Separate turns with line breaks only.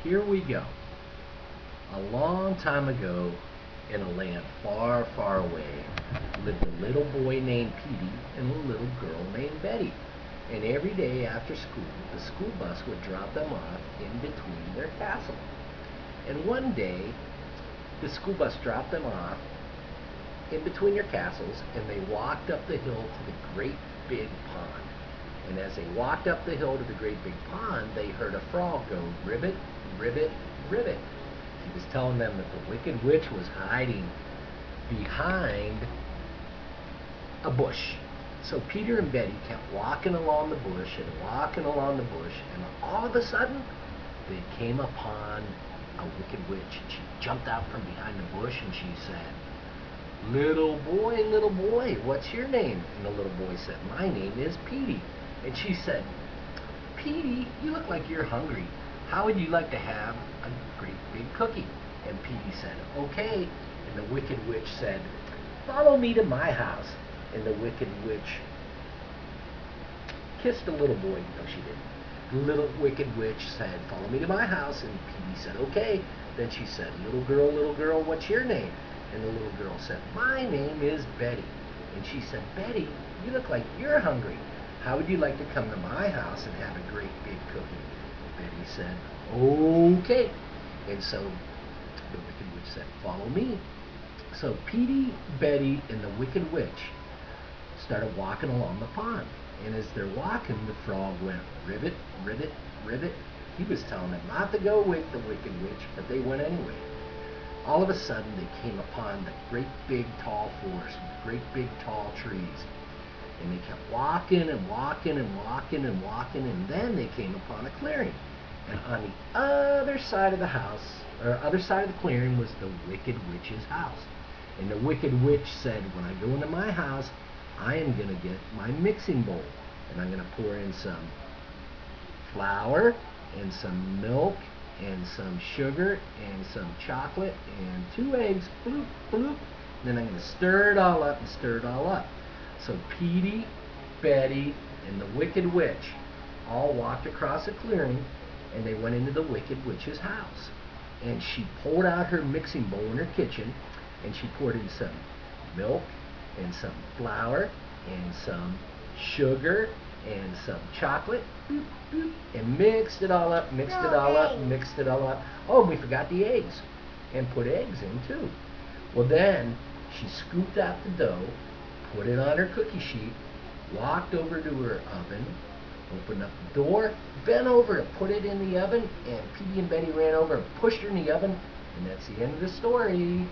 here we go. A long time ago, in a land far, far away, lived a little boy named Petey and a little girl named Betty. And every day after school, the school bus would drop them off in between their castle. And one day, the school bus dropped them off in between their castles, and they walked up the hill to the great big pond. And as they walked up the hill to the great big pond, they heard a frog go, ribbit, ribbit, ribbit. He was telling them that the wicked witch was hiding behind a bush. So Peter and Betty kept walking along the bush and walking along the bush, and all of a sudden, they came upon a wicked witch. And she jumped out from behind the bush and she said, little boy, what's your name? And the little boy said, my name is Petey. And she said, Petey, you look like you're hungry. How would you like to have a great big cookie? And Petey said, okay. And the wicked witch said, follow me to my house. And the wicked witch kissed the little boy. No, she didn't. The little wicked witch said, follow me to my house. And Petey said, okay. Then she said, little girl, what's your name? And the little girl said, my name is Betty. And she said, Betty, you look like you're hungry. How would you like to come to my house and have a great big cookie? Betty said, okay. And so the wicked witch said, follow me. So Petey, Betty, and the wicked witch started walking along the pond. And as they're walking, the frog went, ribbit, ribbit, ribbit. He was telling them not to go with the wicked witch, but they went anyway. All of a sudden, they came upon the great big tall forest with great big tall trees. And they kept walking and walking and walking and walking, and then they came upon a clearing. And on the other side of the house, or other side of the clearing, was the wicked witch's house. And the wicked witch said, when I go into my house, I am going to get my mixing bowl. And I'm going to pour in some flour and some milk and some sugar and some chocolate and 2 eggs, bloop, bloop. Then I'm going to stir it all up and stir it all up. So Petey, Betty, and the wicked witch all walked across a clearing, and they went into the wicked witch's house. And she pulled out her mixing bowl in her kitchen, and she poured in some milk and some flour and some sugar and some chocolate, boop, boop, and mixed it all up, mixed it all up, mixed it all up. Oh, and we forgot the eggs, and put eggs in too. Well, then she scooped out the dough, put it on her cookie sheet, walked over to her oven, opened up the door, bent over to put it in the oven, and Petey and Betty ran over and pushed her in the oven, and that's the end of the story.